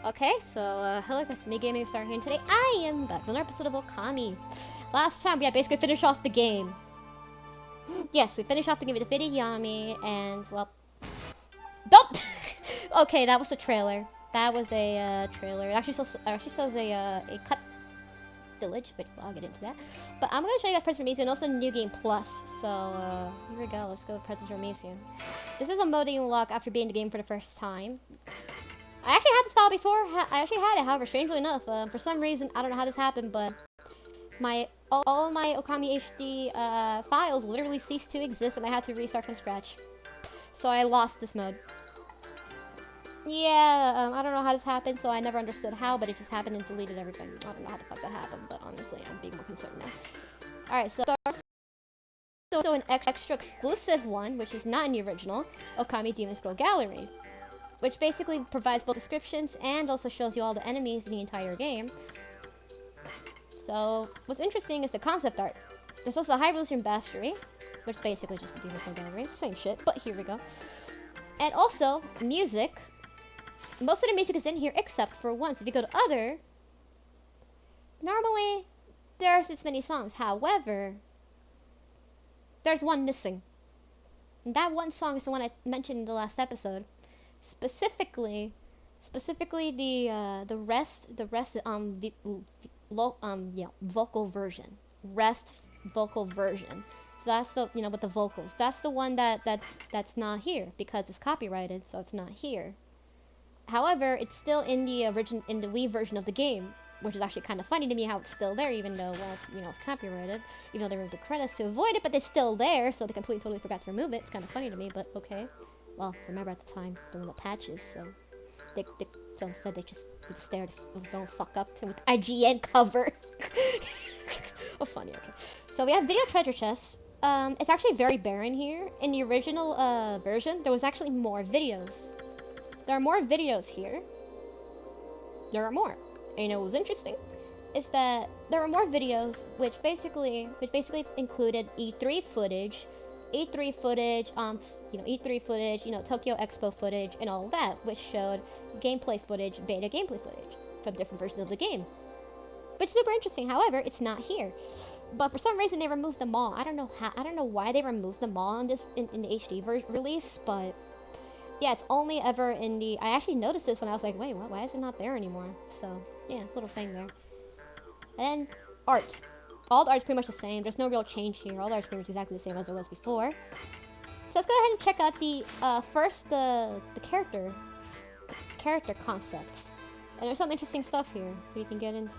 Okay, so hello guys, me Gaming Star here, and today I am back with another episode of Okami. Last time we had basically finished off the game. Yes, we finished off the game with defeated Yami, and well, don't. Okay, that was a trailer. That was a trailer. It actually shows a cut village, but I'll get into that. But I'm gonna show you guys Present Elysium and also New Game Plus. So here we go. Let's go with Present Elysium. This is a mode that you unlock after being in the game for the first time. I actually had this file before. I actually had it, however, strangely enough, for some reason, I don't know how this happened, but all of my Okami HD files literally ceased to exist, and I had to restart from scratch. So I lost this mode. Yeah, I don't know how this happened, so I never understood how, but it just happened and deleted everything. I don't know how the fuck that happened, but honestly, I'm being more concerned now. Alright, so also an extra exclusive one, which is not in the original, Okami Demon Scroll Gallery, which basically provides both descriptions and also shows you all the enemies in the entire game. So, what's interesting is the concept art. There's also a High Resolution Bastry, which is basically just a Demon Scroll Gallery. Same shit, but here we go. And also, music. Most of the music is in here except for one. So if you go to Other, normally there's this many songs. However, there's one missing. And that one song is the one I mentioned in the last episode. Specifically the vocal version. Rest vocal version. So that's the with the vocals. That's the one that's not here because it's copyrighted, so it's not here. However, it's still in the Wii version of the game, which is actually kind of funny to me how it's still there, even though it's copyrighted. Even though they removed the credits to avoid it, but it's still there, so they completely totally forgot to remove it. It's kind of funny to me, but okay. Well, remember at the time there were no patches, so so instead they just stared if don't fuck up to with IGN cover. Oh, funny. Okay, so we have video treasure chests. It's actually very barren here. In the original version, there was actually more videos. There are more videos here. There are more. And you know what was interesting? Is that there were more videos which basically included E3 footage, E3 footage, Tokyo Expo footage, and all of that, which showed gameplay footage, beta gameplay footage from different versions of the game, which is super interesting. However, it's not here, but for some reason they removed them all. I don't know how. I don't know why they removed them all in the HD release, but yeah, it's only ever in the. I actually noticed this when I was like, wait, what? Why is it not there anymore? So yeah, it's a little thing there. And then art. All the art's pretty much the same. There's no real change here. All the art's pretty much exactly the same as it was before. So let's go ahead and check out the first the character concepts. And there's some interesting stuff here we can get into.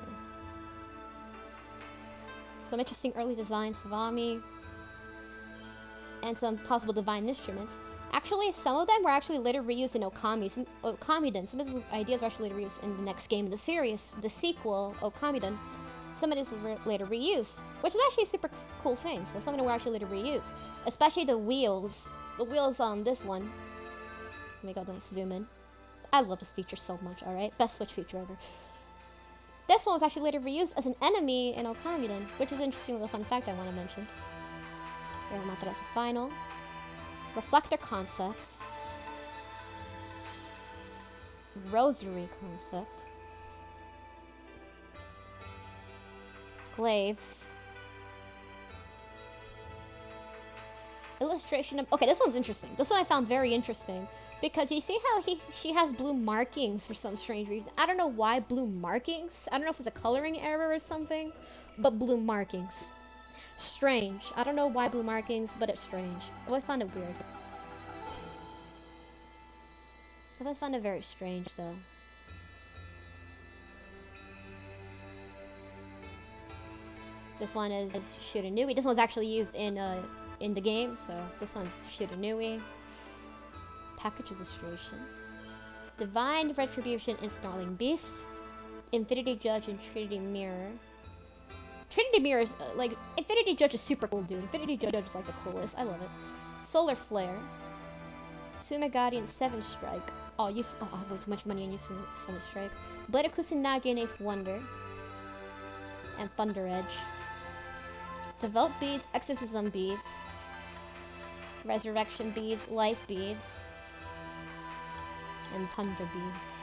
Some interesting early designs of Ami and some possible divine instruments. Actually, some of them were actually later reused in Okami. Okamiden. Some of these ideas were actually later reused in the next game in the series, the sequel, Okamiden. Some of these were later reused, which is actually a super cool thing. So some of them were actually later reused, especially the wheels. The wheels on this one. Let me go let's zoom in. I love this feature so much. All right, best Switch feature ever. This one was actually later reused as an enemy in Okamiden, which is an interesting little fun fact I want to mention. Amaterasu Final. Reflector concepts. Rosary concept. Glaives. Illustration of... Okay, this one's interesting. This one I found very interesting. Because you see how she has blue markings for some strange reason. I don't know why blue markings. I don't know if it's a coloring error or something. But blue markings. Strange. I don't know why blue markings, but it's strange. I always found it weird. I always found it very strange, though. This one is Shiranui. This one's actually used in the game, so this one's Shiranui. Package illustration. Divine Retribution and Snarling Beast. Infinity Judge and Trinity Mirror. Trinity Mirror is, Infinity Judge is super cool, dude. Infinity Judge is, the coolest. I love it. Solar Flare. Sumagadi and Seven Strike. Oh, way too much money on Seven Strike. Blade of Kusanagi and Eighth Wonder. And Thunder Edge. Devote Beads, Exorcism Beads. Resurrection Beads, Life Beads. And Thunder Beads.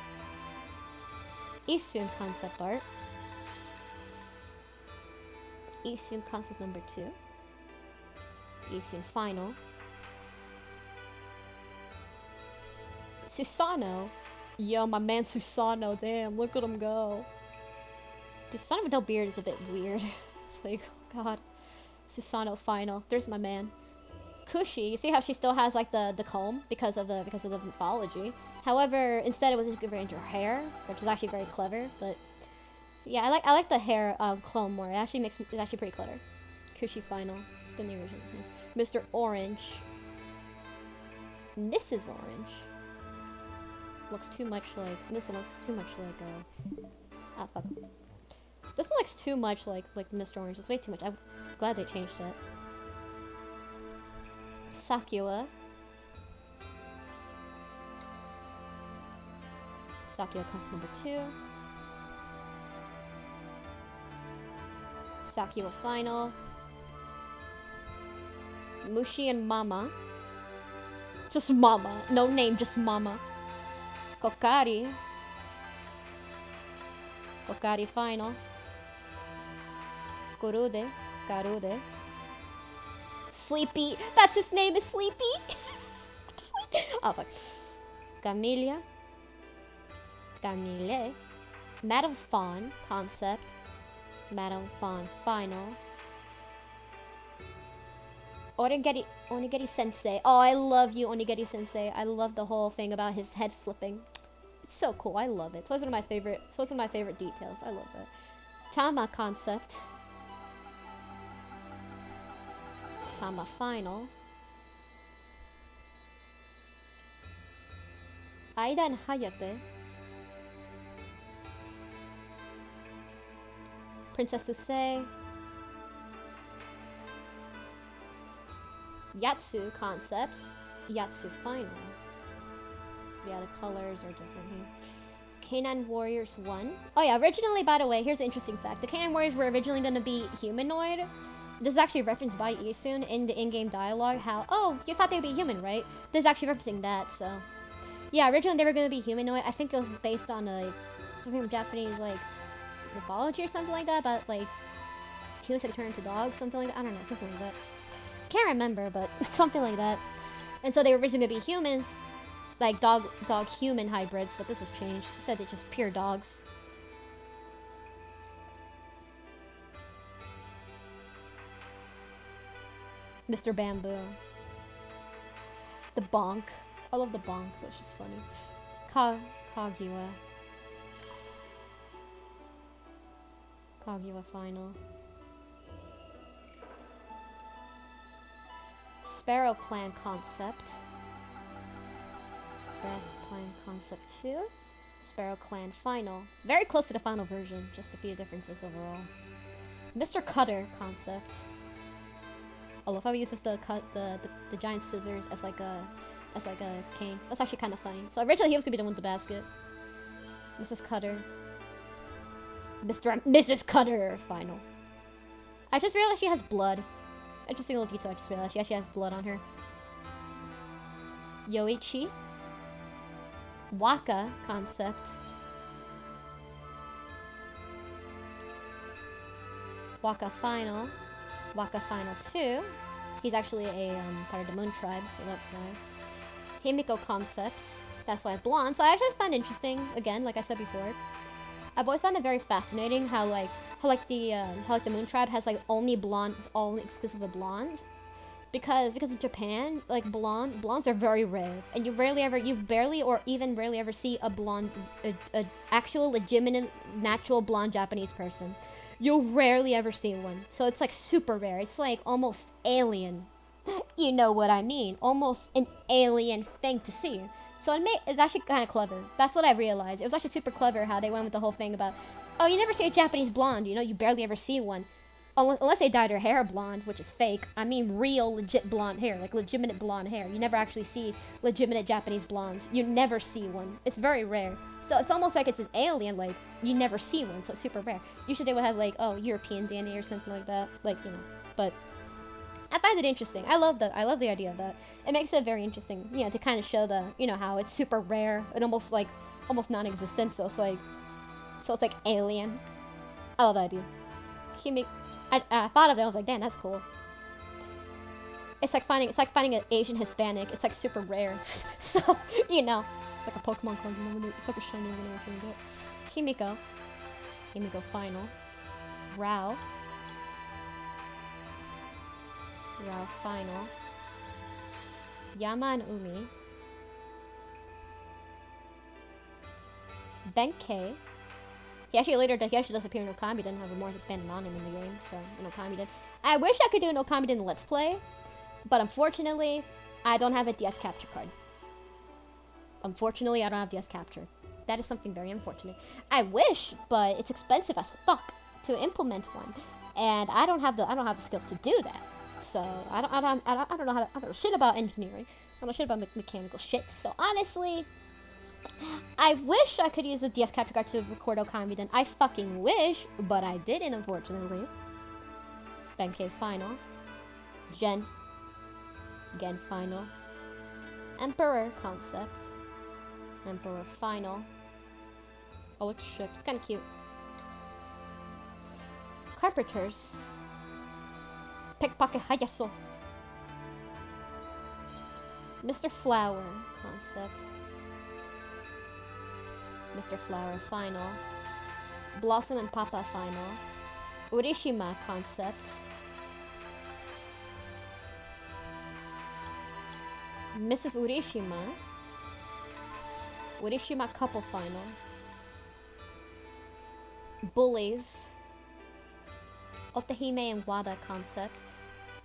Isun concept art. Isun concept number 2. Isun final. Susano. Yo, my man Susano, damn, look at him go. Dude, Susano with no beard is a bit weird. Like, oh god. Susano final. There's my man. Kushi, you see how she still has like the comb because of the mythology. However, instead it was just given into her hair, which is actually very clever. But yeah, I like the hair clone more. It's actually pretty clever. Kushi final, in the original sense. Mr. Orange, Mrs. Orange. Looks too much like this one. Looks too much like fuck. This one looks too much like Mr. Orange. It's way too much. I'm glad they changed it. Sakura. Sakura comes number 2. Sakura final. Mushi and Mama. Just Mama. No name, just Mama. Kokari. Kokari final. Garude. Sleepy. That's his name is Sleepy. Oh fuck. Camille. Madame Fawn concept. Madame Fawn final. Onigiri Sensei. Oh, I love you, Onigiri Sensei. I love the whole thing about his head flipping. It's so cool. I love it. It's always one of my favorite details. I love that. Tama concept. Tama final. Aida and Hayate. Princess Usei. Yatsu concept. Yatsu final. Yeah, the colors are different here. Canine Warriors 1. Oh yeah, originally, by the way, here's an interesting fact. The Canine Warriors were originally going to be humanoid. This is actually referenced by Isun in the in-game dialogue, how, oh, you thought they'd be human, right? This is actually referencing that, so. Yeah, originally they were going to be humanoid. I think it was based on, something from Japanese, mythology or something like that, but, humans could turn into dogs, something like that. I don't know, something like that. Can't remember, but something like that. And so they were originally going to be humans, like dog-human hybrids, but this was changed. Instead, they're just pure dogs. Mr. Bamboo. The bonk. I love the bonk, but it's just funny. Kaguya. Kaguya final. Sparrow Clan concept. Sparrow Clan concept 2. Sparrow Clan final. Very close to the final version, just a few differences overall. Mr. Cutter concept. I love how he uses the giant scissors as like a cane. That's actually kind of funny. So originally he was gonna be the one with the basket. Mrs. Cutter. Mrs. Cutter final. I just realized she has blood. Interesting little detail. I just realized she actually has blood on her. Yoichi. Waka concept. Waka final. Waka final 2. He's actually a part of the Moon Tribe, so that's why. Himiko concept. That's why it's blonde. So I actually find it interesting. Again, like I said before, I've always found it very fascinating how the Moon Tribe has only blonde, it's only exclusive of blondes. Because in Japan, blondes are very rare, and you barely or even rarely ever see a blonde, a actual legitimate natural blonde Japanese person. You'll rarely ever see one, so it's super rare. It's almost alien. You know what I mean? Almost an alien thing to see. So it's actually kind of clever. That's what I realized. It was actually super clever how they went with the whole thing about, oh, you never see a Japanese blonde. You barely ever see one. Unless they dyed her hair blonde, which is fake. I mean real, legit blonde hair, legitimate blonde hair. You never actually see legitimate Japanese blondes. You never see one. It's very rare. So it's almost like it's an alien, you never see one, so it's super rare. Usually they would have, European DNA or something like that, but I find it interesting. I love the idea of that. It makes it very interesting, to kind of show how it's super rare and almost non-existent, so it's So it's like alien. I love that idea. I thought of it. I was like, damn, that's cool. It's like finding an Asian Hispanic. It's like super rare. So you know, it's like a Pokemon card. You know, it's like a shiny one you can get. Himiko final. Rao final. Yama and Umi. Benkei. He actually does appear in Okami. Didn't have Remorse expanded on him in the game, so in Okami did. I wish I could do an Okami in Let's Play, but unfortunately, I don't have a DS capture card. Unfortunately, I don't have DS capture. That is something very unfortunate. I wish, but it's expensive as fuck to implement one, and I don't have the skills to do that. So I don't know shit about engineering. I don't know shit about mechanical shit. So honestly, I wish I could use a DS capture card to record Okami then. I fucking wish, but I didn't, unfortunately. Benkei final. Gen final. Emperor concept. Emperor final. Oh, it's ship. It's kinda cute. Carpenters. Pickpocket Hayaso. Mr. Flower concept. Mr. Flower final. Blossom and Papa final. Urishima concept. Mrs. Urishima. Urishima couple final. Bullies. Otahime and Wada concept.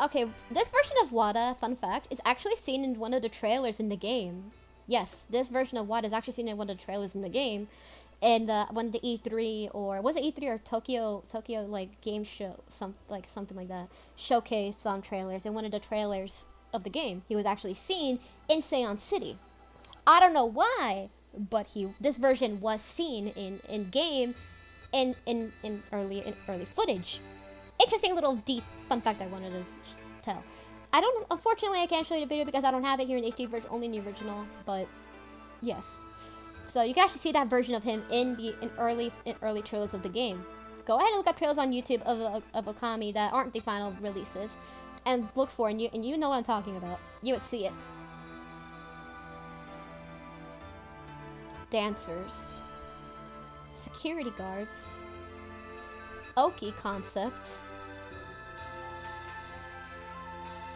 Okay, this version of Wada, fun fact, is actually seen in one of the trailers in the game. Yes, this version of Wada is actually seen in one of the trailers in the game. And when the E3 or was it E3 or Tokyo like game show, something like that, showcase some trailers. In one of the trailers of the game, he was actually seen in Seon City. I don't know why, but this version was seen in game in early footage. Interesting little deep fun fact I wanted to tell. Unfortunately, I can't show you the video because I don't have it here in the HD version, only in the original. But yes, so you can actually see that version of him in early trailers of the game. Go ahead and look up trailers on YouTube of Okami that aren't the final releases, and look for and you know what I'm talking about. You would see it. Dancers, security guards, Oki concept.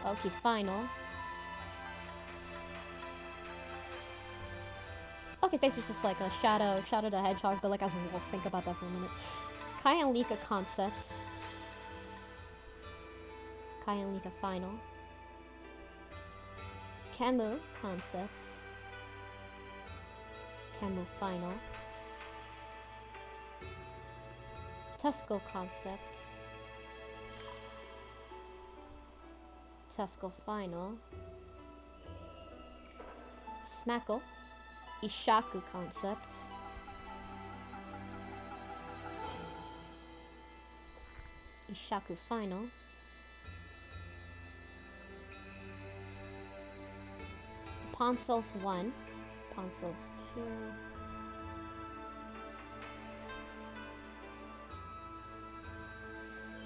Oki final. Okay, it's basically just like a Shadow the Hedgehog, but like as a wolf. Think about that for a minute. Kai and Lika concepts. Kai and Lika final. Camu concept. Camu final. Tesco concept. Tesco final. Smackle. Ishaku concept. Ishaku final. Ponsos 1. Ponsos 2.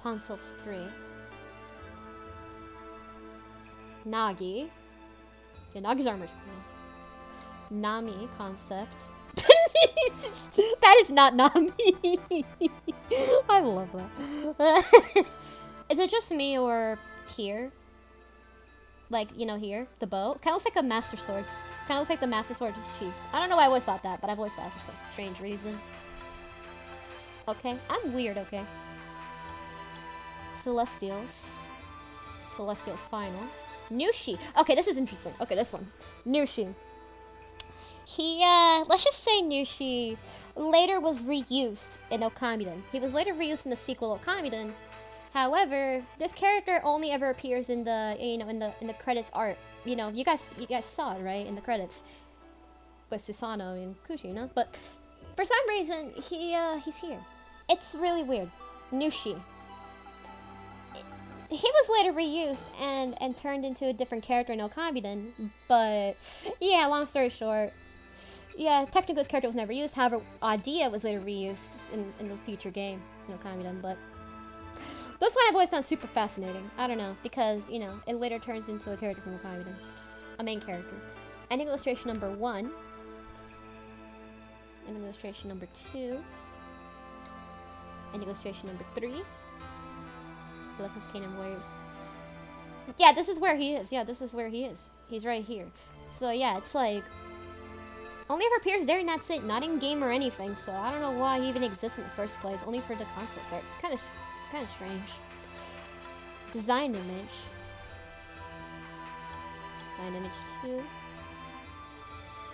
Ponsos 3. Nagi. Yeah, Nagi's armor's cool. Nami concept. That is not Nami. I love that. Is it just me or here? Like, you know, here? The bow? Kind of looks like a Master Sword. Kind of looks like the Master Sword sheath. I don't know why I always thought that, but I've always thought it for some strange reason. Okay, I'm weird, okay. Celestials. Celestials final. Nushi. Okay, this is interesting. Okay, this one. Nushi. Let's just say Nushi later was reused in Okamiden. He was later reused in the sequel Okamiden. However, this character only ever appears in the, in the credits art. You know, you guys saw it, right? In the credits. With Susano and Kushi, you know? But for some reason, he's here. It's really weird. Nushi. He was later reused and turned into a different character in Okamiden, but yeah, long story short, Yeah, technically this character was never used, however, idea was later reused in the future game, Okami done, but this one I've always found super fascinating. I don't know, because, it later turns into a character from Okami done, a main character. Ending illustration number 1. Ending illustration number 2. Ending illustration number 3. Blessings Canaan Warriors. Yeah, this is where he is. Yeah, this is where he is. He's right here. So yeah, it's like only ever appears there and that's it. Not in game or anything. So I don't know why he even exists in the first place. Only for the concept art. It's kind of strange. Design image. Design image 2.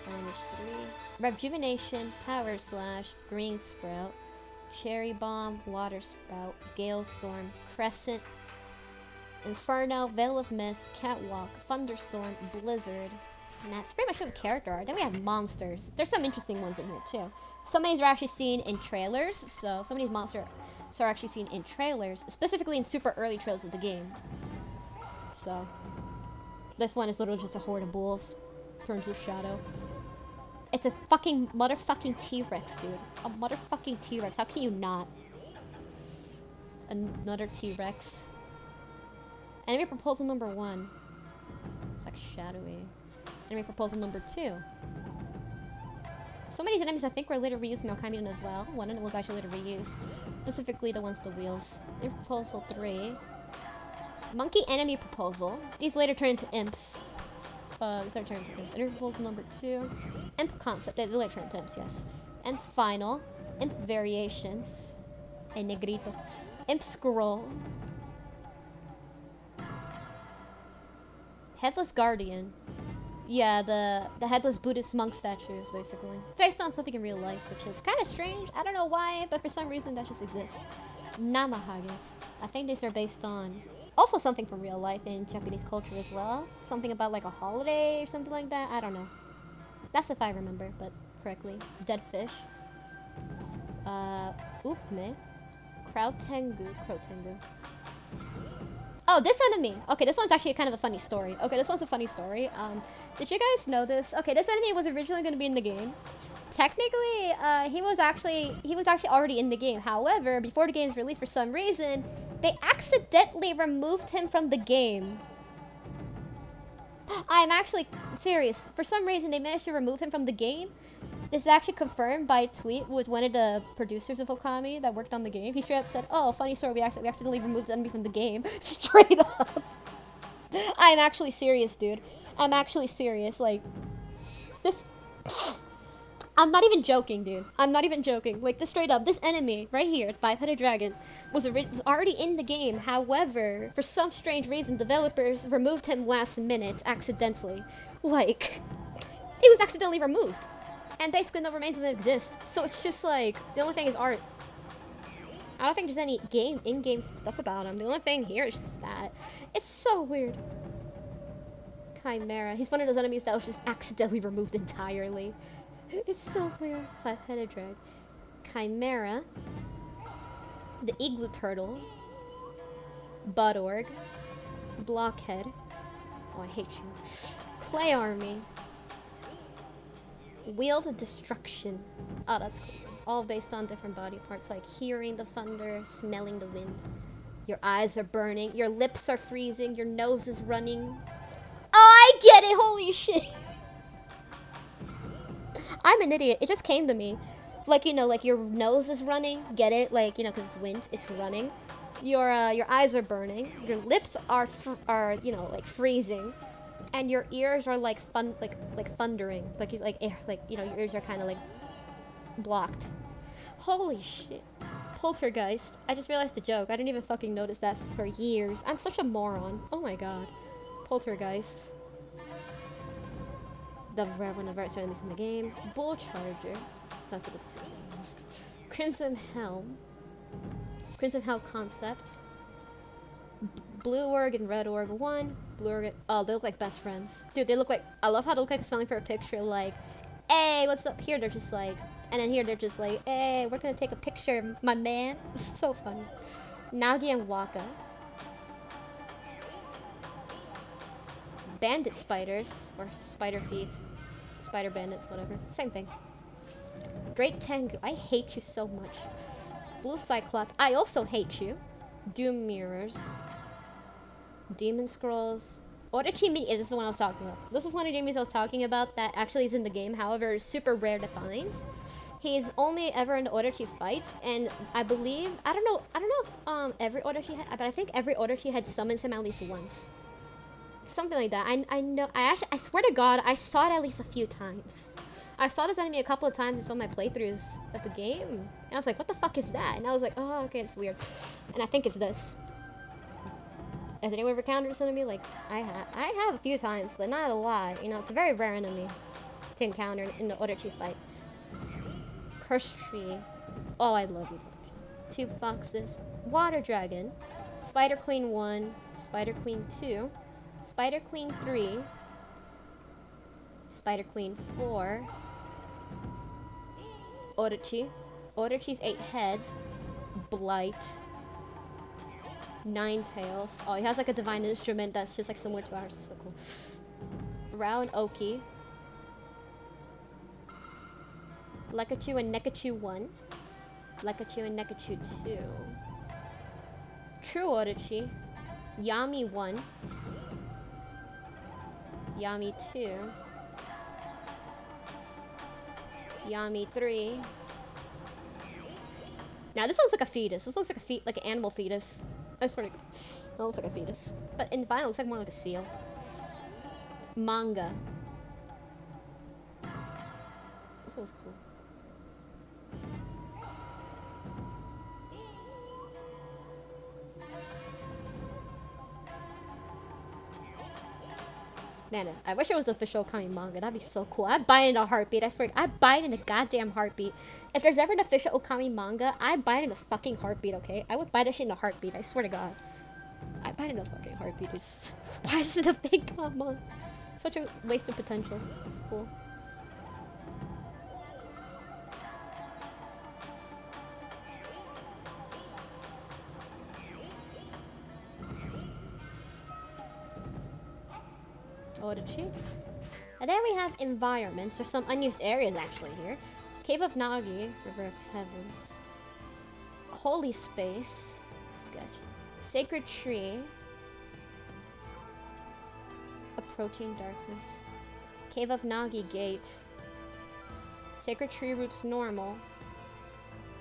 Design image 3. Rejuvenation. Power Slash. Green Sprout. Cherry Bomb. Water Spout. Gale Storm. Crescent. Inferno, Veil of Mist, Catwalk, Thunderstorm, Blizzard. And that's pretty much of character art. Then we have monsters. There's some interesting ones in here too. Some of these are actually seen in trailers, so some of these monsters are actually seen in trailers, specifically in super early trailers of the game. So this one is literally just a horde of bulls turned to a shadow. It's a fucking motherfucking T-Rex, dude. A motherfucking T-Rex. How can you not? Another T-Rex. Enemy proposal number 1. It's like shadowy. Enemy proposal number 2. Some of these enemies I think were later reused in Okami as well. One of them was actually later reused. Specifically the ones with the wheels. Enemy proposal 3. Monkey enemy proposal. These later turn into imps. These later turn into imps. Enemy proposal number 2. Imp concept. They later turn into imps, yes. And final. Imp variations. A negrito. Imp scroll. Headless Guardian. Yeah, the headless Buddhist monk statues, basically. Based on something in real life, which is kind of strange. I don't know why, but for some reason that just exists. Namahage. I think these are based on also something from real life in Japanese culture as well. Something about like a holiday or something like that. I don't know. That's if I remember, but correctly. Dead fish. Upme. Crotengu. Oh, this enemy. Okay, this one's actually kind of a funny story. Okay, this one's a funny story. Did you guys know this? Okay, this enemy was originally going to be in the game. Technically, he was actually already in the game. However, before the game's released, for some reason, they accidentally removed him from the game. I'm actually serious. For some reason, they managed to remove him from the game. This is actually confirmed by a tweet with one of the producers of Okami that worked on the game. He straight up said, "Oh, funny story, we accidentally removed the enemy from the game." Straight up. I'm actually serious, dude. I'm actually serious. Like, this... I'm not even joking, dude. I'm not even joking. Like, just straight up, this enemy right here, Five-Headed Dragon, was already in the game. However, for some strange reason, developers removed him last minute, accidentally. Like, he was accidentally removed. And basically no remains of it exist. So it's just like, the only thing is art. I don't think there's any in-game stuff about him. The only thing here is just that. It's so weird. Chimera. He's one of those enemies that was just accidentally removed entirely. It's so weird. Five-Headed Drag. Chimera. The Igloo Turtle. Budorg. Blockhead. Oh, I hate you. Clay Army. Wield Destruction. Oh, that's cool. All based on different body parts, like hearing the thunder, smelling the wind. Your eyes are burning, your lips are freezing, your nose is running. Oh, I get it! Holy shit! I'm an idiot. It just came to me. Like, like your nose is running. Get it? Like, because it's wind, it's running. Your eyes are burning. Your lips are like freezing. And your ears are like thundering, your ears are kind of like blocked. Holy shit. Poltergeist. I just realized the joke. I didn't even fucking notice that for years. I'm such a moron. Oh my god. Poltergeist. The one of our enemies in the game. Bull Charger. That's a good position. Crimson Helm. Crimson Helm concept. Blue Org and Red Org 1. Blue Org. Oh, they look like best friends. Dude, they look like. I love how they look like smelling for a picture. Like, hey, what's up? Here, they're just like. And then here, they're just like, hey, we're gonna take a picture, my man. It's so funny. Nagi and Waka. Bandit spiders. Or spider feet. Spider bandits, whatever. Same thing. Great Tengu, I hate you so much. Blue Cyclops, I also hate you. Doom Mirrors. Demon Scrolls. Orochi Mini, this is the one I was talking about. This is one of the enemies I was talking about that actually is in the game, however, is super rare to find. He's only ever in the Orochi fights, and I believe, I don't know if every Orochi had, but I think every Orochi had summoned him at least once. Something like that. I swear to God, I saw it at least a few times. I saw this enemy a couple of times in some of my playthroughs of the game, and I was like, what the fuck is that? And I was like, oh, okay, it's weird. And I think it's this. Has anyone ever encountered this enemy? Like, I have a few times, but not a lot. You know, it's a very rare enemy to encounter in the Orochi fight. Curse Tree. Oh, I love you. Two Foxes. Water Dragon. Spider Queen 1. Spider Queen 2. Spider Queen 3. Spider Queen 4. Orochi. Orochi's 8 heads. Blight. 9 tails. Oh, he has like a divine instrument that's just like similar to ours. It's so cool. Rao and Oki. Lekachu and Nekachu 1. Lekachu and Nekachu 2. True Orochi. Yami 1. Yami 2. Yami 3. Now this looks like a fetus. This looks like like an animal fetus. I swear to God. That looks like a fetus. But in final, it looks like more like a seal. Manga. This one's cool. Man, I wish it was official Okami manga. That'd be so cool. I'd buy it in a heartbeat. I swear, I'd buy it in a goddamn heartbeat. If there's ever an official Okami manga, I'd buy it in a fucking heartbeat, okay? I would buy that shit in a heartbeat. I swear to God. I'd buy it in a fucking heartbeat. It's, why is it a fake manga? Such a waste of potential. It's cool. Orochi. And then we have environments. There's some unused areas actually here. Cave of Nagi, River of Heavens. Holy Space. Sketch. Sacred Tree. Approaching Darkness. Cave of Nagi Gate. Sacred Tree Roots Normal.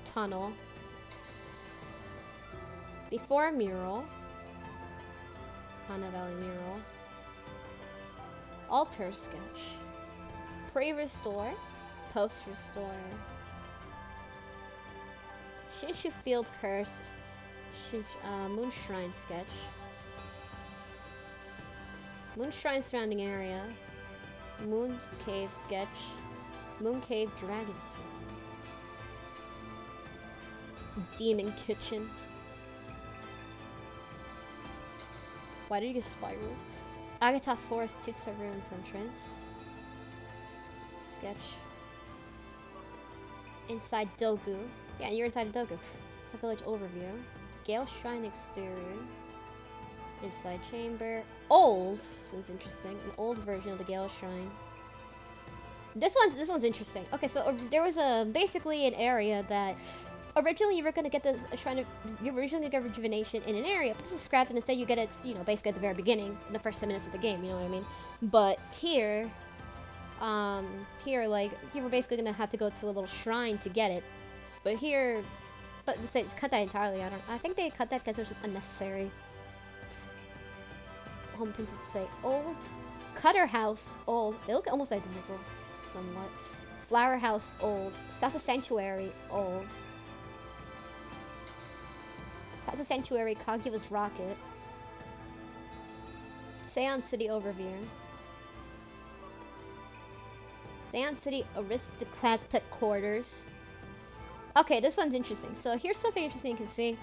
Tunnel. Before Mural. Hana Valley Mural. Altar Sketch. Pre-Restore. Post-Restore. Shinshu Field Cursed. Moon Shrine Sketch. Moon Shrine Surrounding Area. Moon Cave Sketch. Moon Cave Dragon Seal. Demon Kitchen. Why did you get Spiral? Agata Forest Tutsa Ruins Entrance. Sketch. Inside Dogu. Yeah, you're inside Dogu. It's a village overview. Gale Shrine Exterior. Inside Chamber. Old! Sounds interesting. An old version of the Gale Shrine. This one's interesting. Okay, so there was basically an area that originally you were gonna get the shrine of, you were originally gonna get rejuvenation in an area, but this is scrapped and instead you get it, you know, basically at the very beginning, in the first 10 minutes of the game, you know what I mean? But here, like, you were basically gonna have to go to a little shrine to get it. But here, but it's cut that entirely. I think they cut that because it was just unnecessary. Home Princess say old. Cutter House old. They look almost identical, somewhat. Flower House old. Sasa Sanctuary old. Sasa Sanctuary Kaguya's Rocket. Seance City Overview. Seance City Aristocratic Quarters. Okay, this one's interesting. So here's something interesting you can see.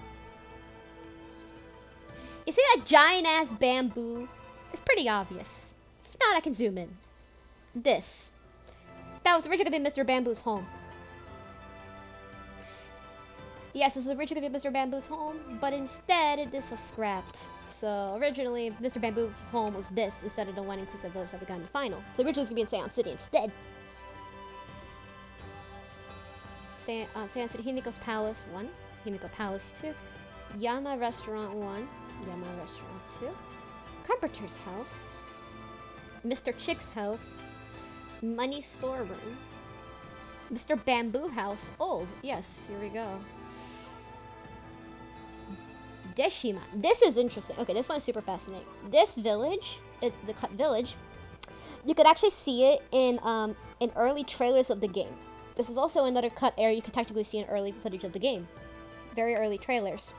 You see that giant ass bamboo? It's pretty obvious. If not, I can zoom in. This. That was originally gonna be Mr. Bamboo's home. Yes, this was originally gonna be Mr. Bamboo's home, but instead this was scrapped. So originally, Mr. Bamboo's home was this instead of the one in Crystal Village that we got in the final. So originally it's gonna be in Seance City instead. Seance City, Himiko's Palace 1, Himiko Palace 2, Yama Restaurant 1, Yama Restaurant 2, Carpenter's House, Mr. Chick's House, Money Storeroom, Mr. Bamboo House, old, yes, here we go. Deshima. This is interesting. Okay, this one's super fascinating. This village, the cut village, you could actually see it in early trailers of the game. This is also another cut area you could technically see in early footage of the game. Very early trailers.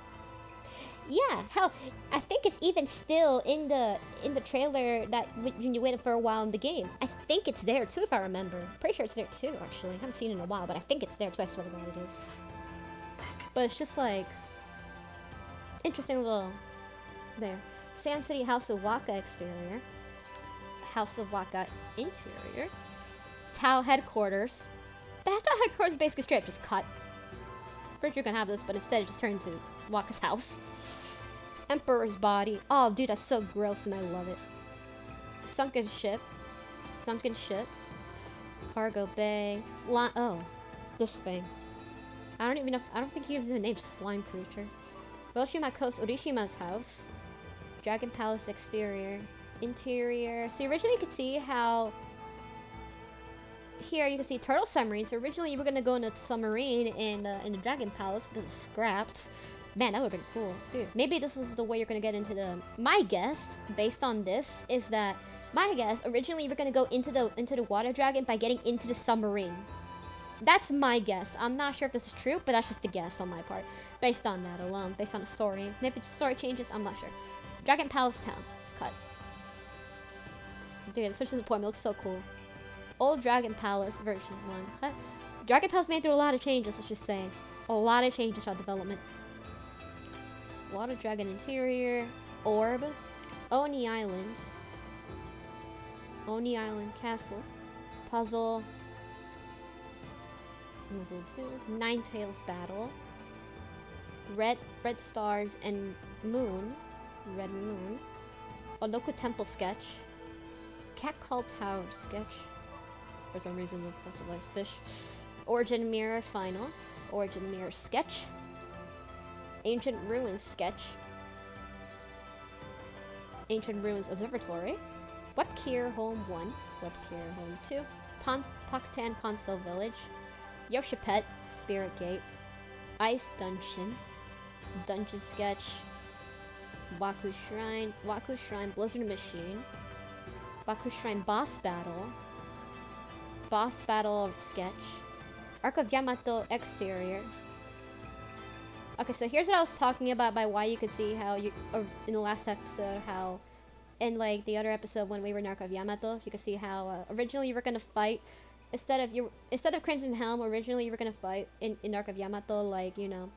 Yeah, hell, I think it's even still in the trailer that when you waited for a while in the game. I think it's there too, if I remember. Pretty sure it's there too, actually. I haven't seen it in a while, but I think it's there too. I swear to God it is. But it's just like interesting little there. Sand City House of Waka exterior. House of Waka interior. Tao headquarters. The Tao headquarters is basically straight up just cut. Pretty sure you can have this, but instead it just turned into Waka's house. Emperor's body. Oh, dude, that's so gross and I love it. Sunken ship. Sunken ship. Cargo bay. Oh, this thing. I don't even know. I don't think he gives it a name. Slime creature. Hiroshima Coast, Orishima's house. Dragon Palace exterior. Interior. So originally you could see how here you can see turtle submarine. So originally you were gonna go in a submarine in the Dragon Palace, but it was scrapped. Man, that would've been cool, dude. Maybe this was the way you're gonna get into the. My guess, based on this, is that originally you were gonna go into the water dragon by getting into the submarine. That's my guess. I'm not sure if this is true, but that's just a guess on my part, based on that alone, based on the story. Maybe the story changes. I'm not sure. Dragon Palace Town cut. Dude, it's such a disappointment. It looks so cool. Old Dragon Palace version 1 cut. Dragon Palace made through a lot of changes, let's just say. A lot of changes to our development. Water Dragon interior. Orb. Oni Island. Oni Island Castle. Puzzle. Puzzle 2. Nine Tails Battle. Red Stars and Moon. Red Moon. Onoku Temple sketch. Cat Call Tower sketch. For some reason, the fossilized fish. Origin Mirror final. Origin Mirror sketch. Ancient Ruins sketch. Ancient Ruins Observatory. Webkier Home 1. Webkier Home 2. Paktan Ponsel Village. Yoshipet Spirit Gate. Ice Dungeon. Dungeon sketch. Waku Shrine. Waku Shrine Blizzard Machine. Waku Shrine Boss Battle. Boss Battle sketch. Arc of Yamato exterior. Okay, so here's what I was talking about by why you could see how in the last episode how in like the other episode when we were in Arc of Yamato, you could see how originally you were gonna fight instead of Crimson Helm. Originally you were gonna fight in Arc of Yamato like Deku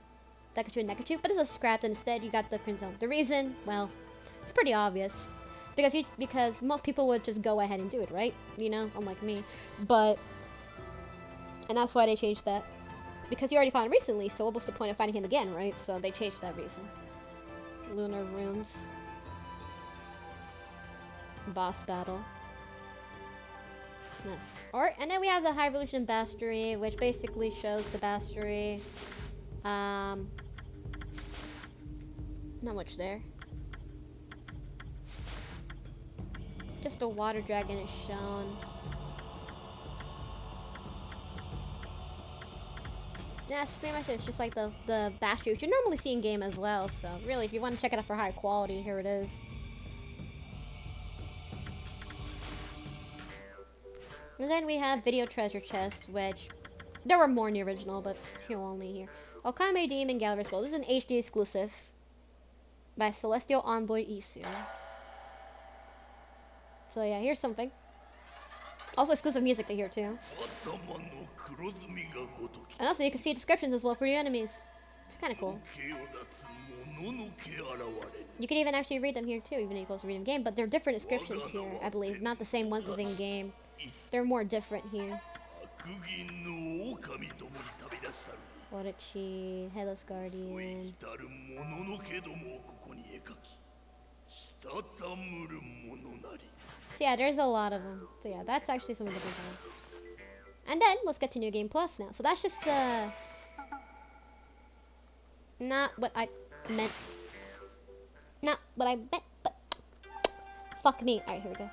and Nekachu, but it's a scrapped and instead you got the Crimson Helm. The reason, well, it's pretty obvious. Because most people would just go ahead and do it, right? Unlike me. And that's why they changed that. Because you already fought him recently, so what was the point of fighting him again, right? So they changed that reason. Lunar Rooms. Boss Battle. Yes. And then we have the High Evolution Bastary, which basically shows the Bastary. Not much there. Just a water dragon is shown. That's pretty much it. It's just like the Bastry, which you normally see in game as well. So really, if you want to check it out for higher quality, here it is. And then we have Video Treasure Chest, which there were more in the original, but it's 2 only here. Okami Demon Gallery Scroll. This is an HD exclusive by Celestial Envoy Isu. So yeah, here's something. Also exclusive music to hear too. And also you can see descriptions as well for your enemies. It's kind of cool. You can even actually read them here too, even if you can also read them in game. But they're different descriptions here, I believe. Not the same ones as in game. They're more different here. Orochi, Headless Guardian. So yeah, there's a lot of them. So yeah, that's actually something to think about. And then, let's get to New Game Plus now. So that's just, not what I meant. Not what I meant, but... Fuck me. Alright, here we go.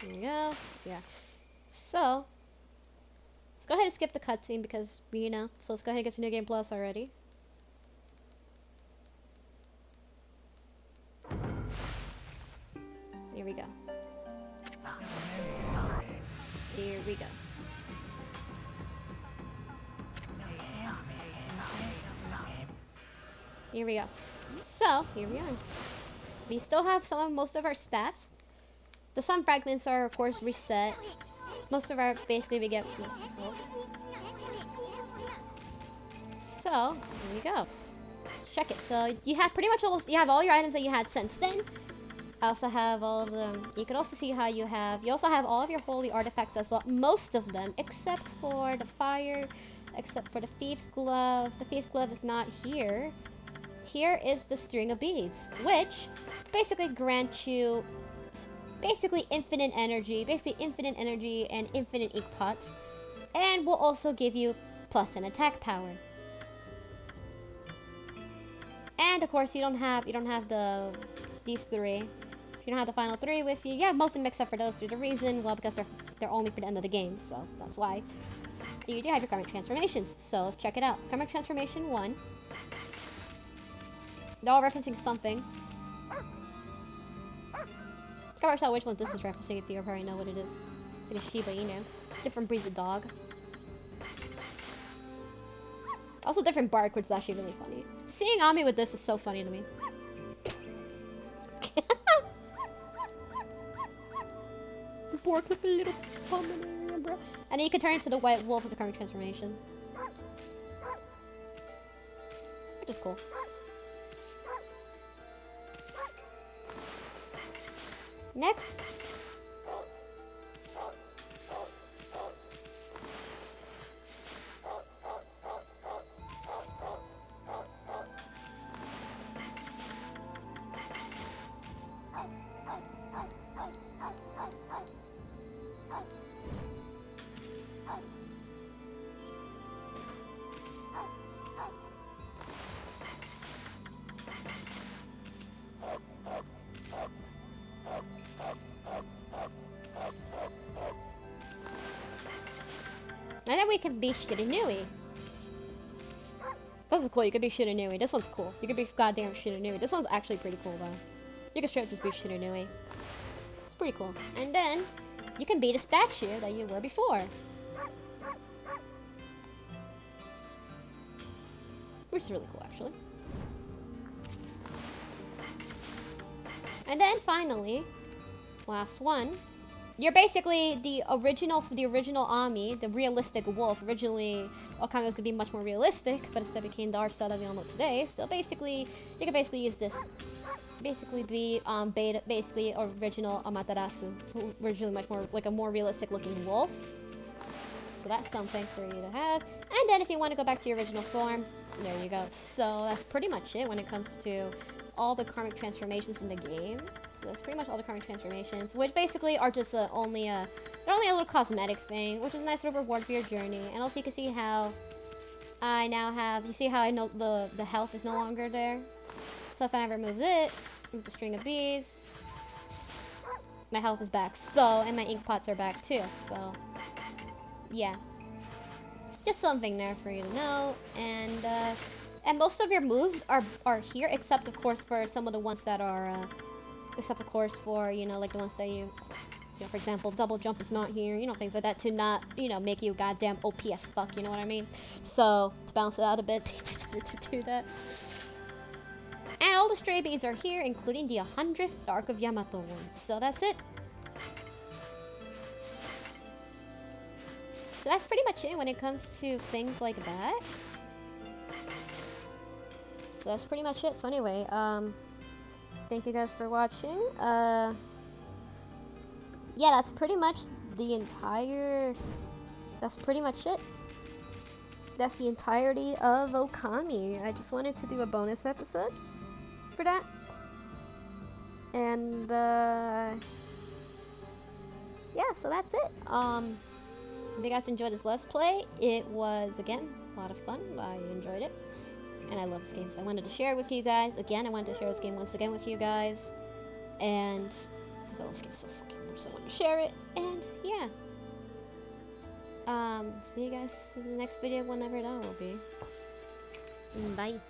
Here we go. Yeah. So, let's go ahead and skip the cutscene because, you know, so let's go ahead and get to New Game Plus already. Here we go. Here we go. Here we go. So, here we are. We still have most of our stats. The sun fragments are, of course, reset. Most of our, basically, we get... So, here we go. Let's check it. So, you have pretty much almost... You have all your items that you had since then. I also have all of them. You can also see how you have... You also have all of your holy artifacts as well. Most of them, except for the fire, except for the thief's glove. The thief's glove is not here. Here is the string of beads, which basically grant you basically infinite energy and infinite ink pots, and will also give you plus 10 attack power. And of course, you don't have these three. If you don't have the final three with you, yeah, most of them except for those three. The reason, well, because they're only for the end of the game, so that's why. You do have your karmic transformations, so let's check it out. Karmic transformation 1. They're all referencing something. I can't tell which one this is referencing if you already know what it is. It's like a Shiba Inu. Different breeds of dog. Also different bark, which is actually really funny. Seeing Ami with this is so funny to me. Bark like a little Pomeranian, bro. And then you can turn into the white wolf as a karmic transformation. Which is cool. Next. And then we can be Shiranui. This is cool, you can be Shiranui. This one's cool. You can be goddamn Shiranui. This one's actually pretty cool, though. You can straight up just be Shiranui. It's pretty cool. And then, you can be the statue that you were before. Which is really cool, actually. And then, finally, last one. You're basically the original Ami, the realistic wolf. Originally, Okami was gonna be much more realistic, but instead became the art style that we all know today. So basically, you can basically use this. Basically be basically original Amaterasu, who originally much more like a more realistic looking wolf. So that's something for you to have. And then if you want to go back to your original form, there you go. So that's pretty much it when it comes to all the karmic transformations in the game. So that's pretty much all the karmic transformations, which basically are just they're only a little cosmetic thing, which is a nice little reward for your journey. And also you can see how I now have, you see how I know the health is no longer there. So if I ever move it, with the string of beads, my health is back. So, and my ink pots are back too. So, yeah. Just something there for you to know. And most of your moves are here, except of course for some of the ones that are, except of course for, you know, like the ones that you know, for example, double jump is not here, you know, things like that to not, you know, make you goddamn OP as fuck, you know what I mean? So, to balance it out a bit, they decided to do that. And all the stray beads are here, including the 100th Arc of Yamato one. So that's it. So that's pretty much it when it comes to things like that. So that's pretty much it. So anyway, thank you guys for watching. Yeah, that's pretty much the entire... That's pretty much it. that's the entirety of Okami. I just wanted to do a bonus episode for that. And yeah, so that's it. If you guys enjoyed this Let's Play, it was, again, a lot of fun. I enjoyed it. And I love this game, so I wanted to share it with you guys. Again, I wanted to share this game once again with you guys. And, because I love this game so fucking much, so I wanted to share it. And, yeah. See you guys in the next video, whenever that will be. Bye.